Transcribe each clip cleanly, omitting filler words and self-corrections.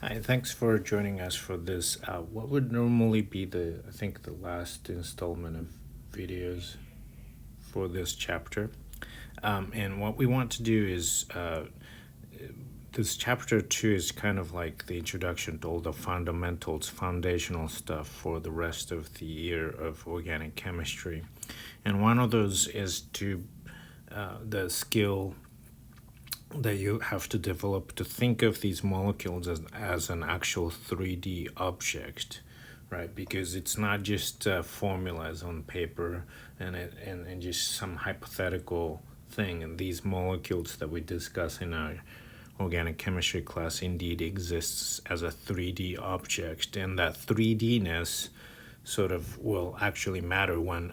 Hi, thanks for joining us for this. What would normally be I think, the last installment of videos for this chapter. And what we want to do is, this chapter 2 is kind of like the introduction to all the fundamentals, foundational stuff for the rest of the year of organic chemistry. And one of those is the skill that you have to develop to think of these molecules as an actual 3D object, right? Because it's not just formulas on paper and just some hypothetical thing. And these molecules that we discuss in our organic chemistry class indeed exists as a 3D object, and that 3D-ness sort of will actually matter when,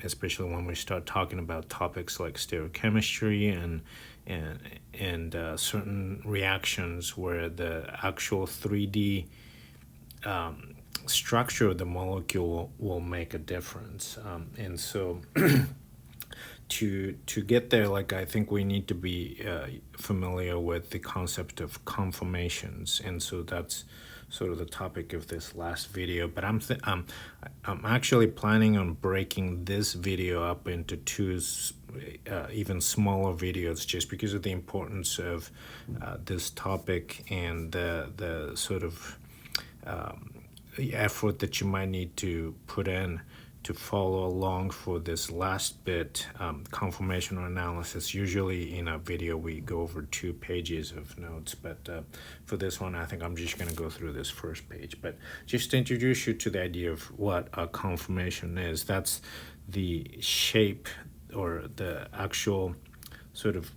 especially when we start talking about topics like stereochemistry and certain reactions where the actual 3D structure of the molecule will make a difference. And so to get there, like, I think we need to be familiar with the concept of conformations, and so that's sort of the topic of this last video. But I'm actually planning on breaking this video up into two even smaller videos, just because of the importance of this topic and the sort of effort that you might need to put in to follow along for this last bit, conformational analysis. Usually in a video we go over 2 pages of notes, but for this one I think I'm just going to go through this first page. But just to introduce you to the idea of what a conformation is, that's the shape or the actual sort of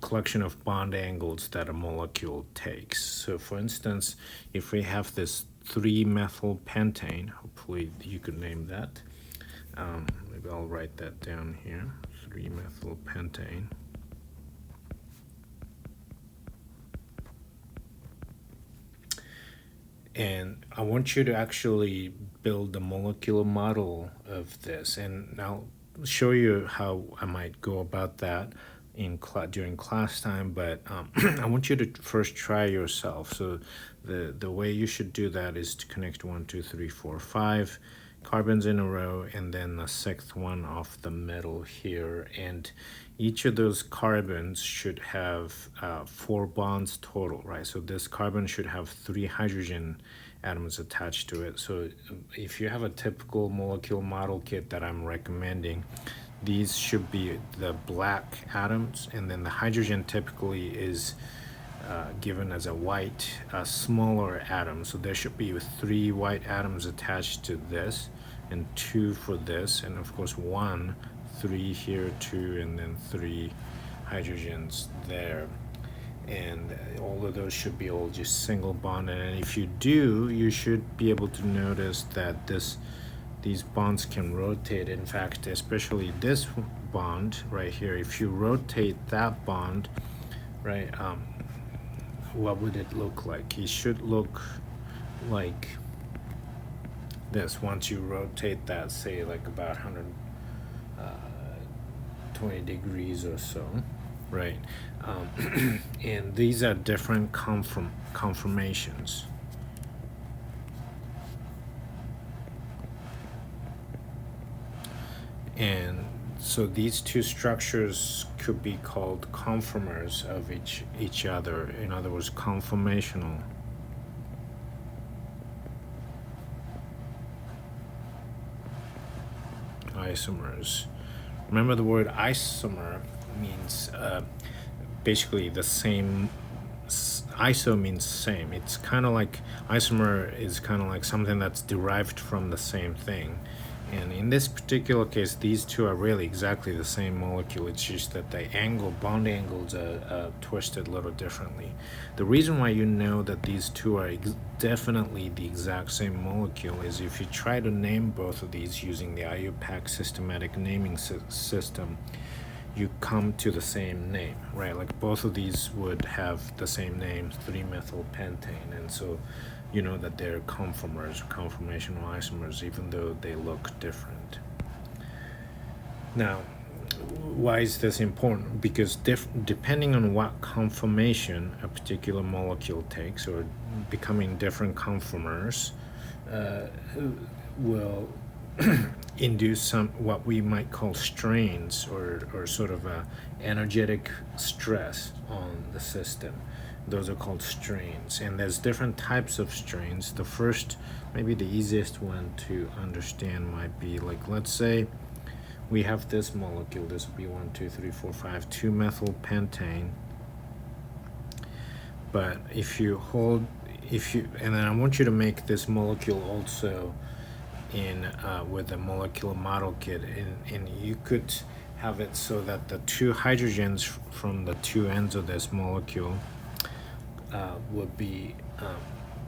collection of bond angles that a molecule takes. So for instance, if we have this 3-methylpentane, hopefully you could name that. Maybe I'll write that down here, 3-methylpentane. And I want you to actually build a molecular model of this, and I'll show you how I might go about that during class time, but I want you to first try yourself. So the way you should do that is to connect 1, 2, 3, 4, 5 carbons in a row, and then the 6th one off the middle here, and each of those carbons should have 4 bonds total, right? So this carbon should have 3 hydrogen atoms attached to it. So if you have a typical molecular model kit that I'm recommending, these should be the black atoms, and then the hydrogen typically is given as a white, smaller atom. So there should be 3 white atoms attached to this, and 2 for this, and of course 1, 3 here, 2, and then 3 hydrogens there. And all of those should be all just single bonded. And if you do, you should be able to notice that these bonds can rotate. In fact, especially this bond right here, if you rotate that bond, right, what would it look like? It should look like this once you rotate that, say like about 120 degrees or so, right? And these are different conformations. And so these two structures could be called conformers of each other. In other words, conformational. Isomers. Remember, the word isomer means basically the same. Iso means same. It's kind of like, isomer is kind of like something that's derived from the same thing. And in this particular case, these two are really exactly the same molecule. It's just that the bond angles are twisted a little differently. The reason why you know that these two are definitely the exact same molecule is if you try to name both of these using the IUPAC systematic naming system, you come to the same name, right? Like both of these would have the same name, 3-methylpentane, and so you know that they're conformers, conformational isomers, even though they look different. Now, why is this important? Because depending on what conformation a particular molecule takes, or becoming different conformers, will induce some what we might call strains, or sort of a energetic stress on the system. Those are called strains, and there's different types of strains. The first, maybe the easiest one to understand, might be like, let's say we have this molecule. This would be 1, 2, 3, 4, 5, 2-methyl pentane. But if you and then I want you to make this molecule also in with the molecular model kit, and you could have it so that the two hydrogens from the two ends of this molecule would be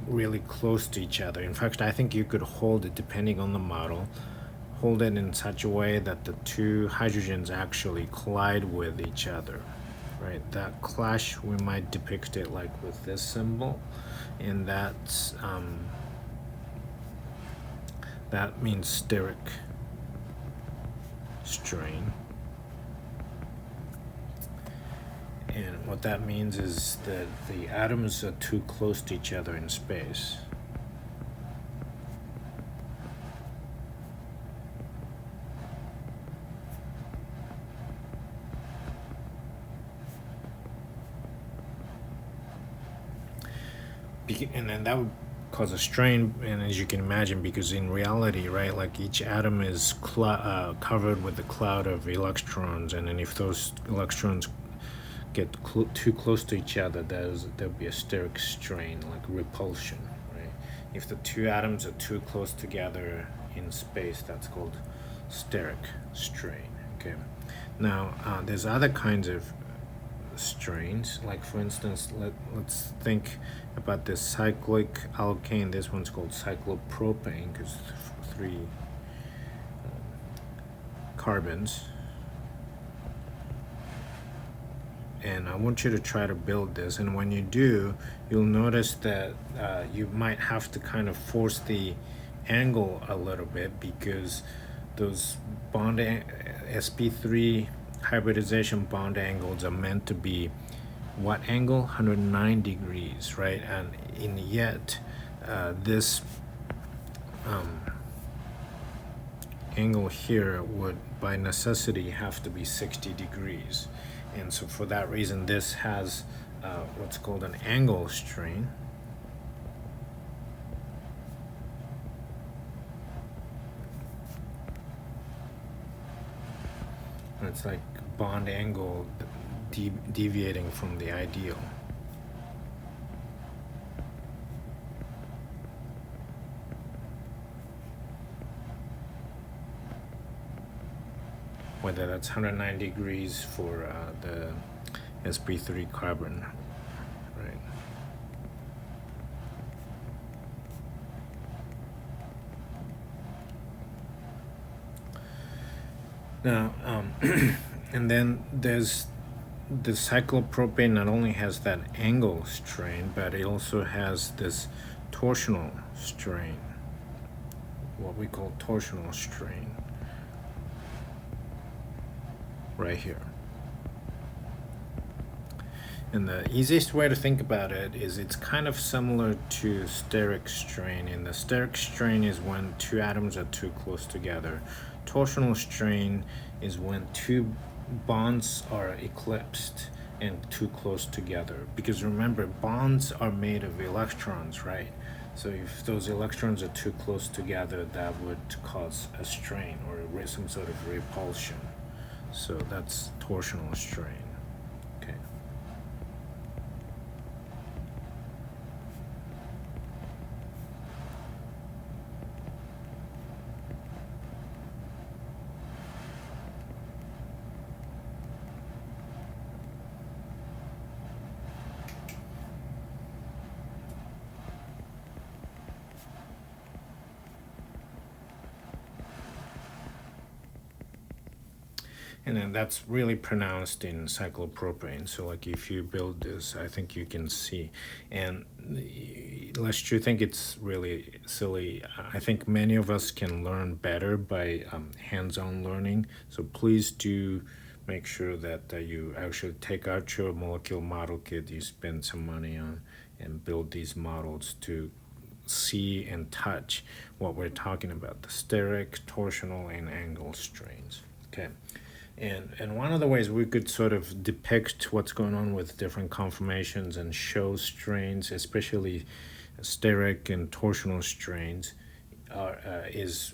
really close to each other. In fact, I think you could hold it, depending on the model, hold it in such a way that the two hydrogens actually collide with each other, right? That clash, we might depict it like with this symbol, and that's that means steric strain. And what that means is that the atoms are too close to each other in space. And then that would cause a strain, and as you can imagine, because in reality, right, like each atom is covered with a cloud of electrons, and then if those electrons get too close to each other, there'll be a steric strain, like repulsion, right? If the two atoms are too close together in space, that's called steric strain. Okay. Now there's other kinds of strains, like for instance, let's think about this cyclic alkane. This one's called cyclopropane because 3 carbons. And I want you to try to build this, and when you do, you'll notice that you might have to kind of force the angle a little bit, because those bond sp3 hybridization bond angles are meant to be what angle? 109 degrees, right? And yet this angle here would by necessity have to be 60 degrees. And so for that reason, this has what's called an angle strain. It's like bond angle deviating from the ideal. Whether that's 109 degrees for the sp3 carbon, right? Now, and then there's the cyclopropane. Not only has that angle strain, but it also has this torsional strain, what we call torsional strain, right here. And the easiest way to think about it is it's kind of similar to steric strain. And the steric strain is when two atoms are too close together. Torsional strain is when two bonds are eclipsed and too close together. Because remember, bonds are made of electrons, right? So if those electrons are too close together, that would cause a strain or some sort of repulsion. So that's torsional strain. Okay. And then that's really pronounced in cyclopropane. So like if you build this, I think you can see. And lest you think it's really silly, I think many of us can learn better by hands-on learning. So please do make sure that you actually take out your molecular model kit you spend some money on and build these models to see and touch what we're talking about, the steric, torsional, and angle strains. Okay. And one of the ways we could sort of depict what's going on with different conformations and show strains, especially steric and torsional strains, is,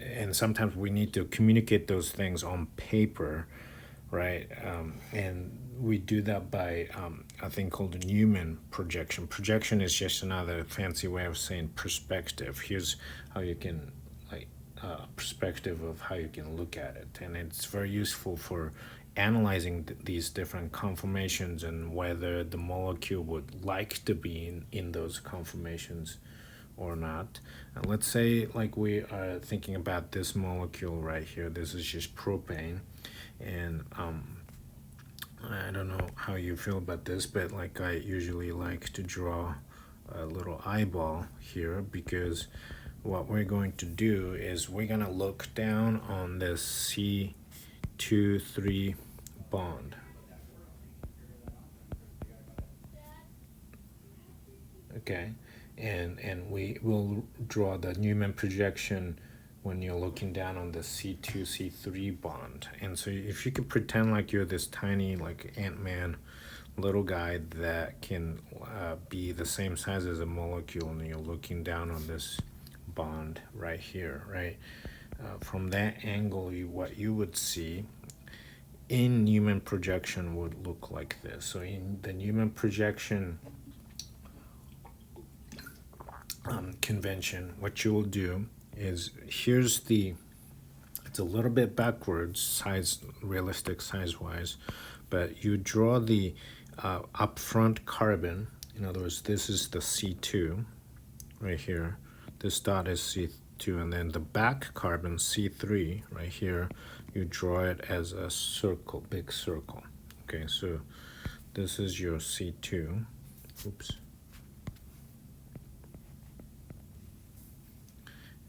and sometimes we need to communicate those things on paper, right? And we do that by a thing called a Newman projection. Projection is just another fancy way of saying perspective. Here's how you can, like, perspective of how you can look at it. And it's very useful for analyzing these different conformations and whether the molecule would like to be in those conformations or not. Let's say, like, we are thinking about this molecule right here. This is just propane. And I don't know how you feel about this, but like I usually like to draw a little eyeball here, because what we're going to do is we're going to look down on this C2-3 bond. Okay, and we will draw the Newman projection when you're looking down on the C2-C3 bond. And so if you could pretend like you're this tiny, like Ant-Man little guy that can be the same size as a molecule, and you're looking down on this bond right here, right? From that angle, what you would see in Newman projection would look like this. So in the Newman projection convention, what you will do is, it's a little bit backwards realistic size wise, but you draw the upfront carbon. In other words, this is the C2 right here, this dot is C2, and then the back carbon C3 right here, you draw it as a circle, big circle. Okay, so this is your C2. Oops.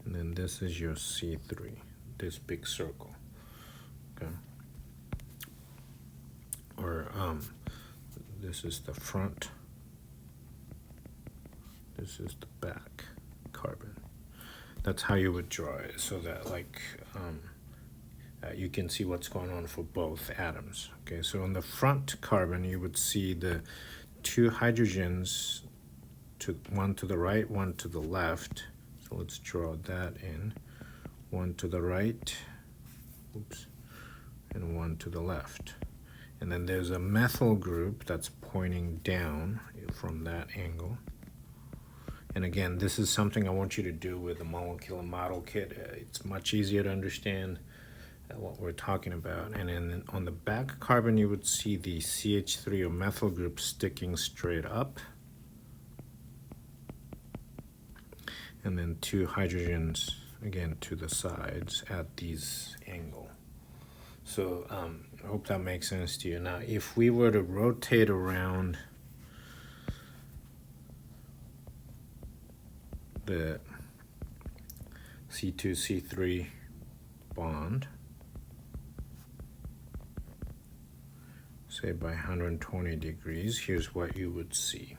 And then this is your C3, this big circle. Okay. Or this is the front, this is the back carbon. That's how you would draw it, so that like you can see what's going on for both atoms. Okay, so on the front carbon, you would see the two hydrogens, one to the right, one to the left. So let's draw that in. One to the right, oops, and one to the left. And then there's a methyl group that's pointing down from that angle. And again, this is something I want you to do with a molecular model kit. It's much easier to understand what we're talking about. And then on the back carbon, you would see the CH3 or methyl group sticking straight up. And then two hydrogens, again, to the sides at these angle. So I hope that makes sense to you. Now, if we were to rotate around the C2-C3 bond, say by 120 degrees, here's what you would see.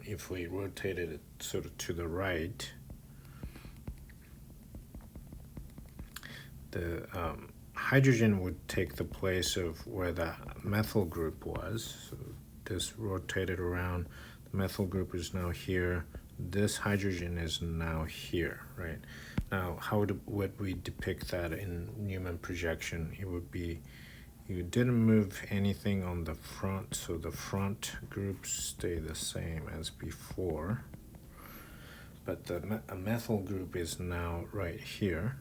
If we rotated it sort of to the right, the hydrogen would take the place of where the methyl group was. So this rotated around, the methyl group is now here, this hydrogen is now here, right? Now, how would we depict that in Newman projection? It would be, you didn't move anything on the front, so the front groups stay the same as before. But the methyl group is now right here.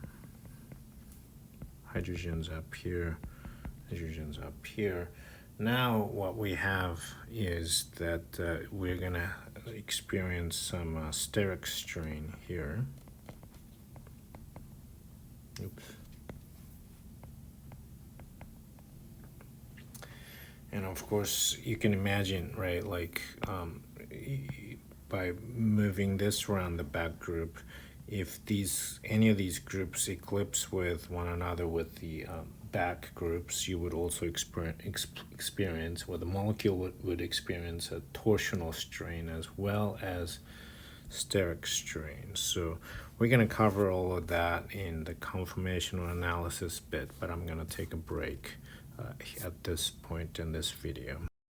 Hydrogen's up here, hydrogen's up here. Now what we have is that we're going to experience some steric strain here. Oops. And of course, you can imagine, right, like by moving this around the back group, if any of these groups eclipse with one another with the back groups, you would also experience, or the molecule would experience, a torsional strain as well as steric strain. So we're going to cover all of that in the conformational analysis bit, but I'm going to take a break at this point in this video.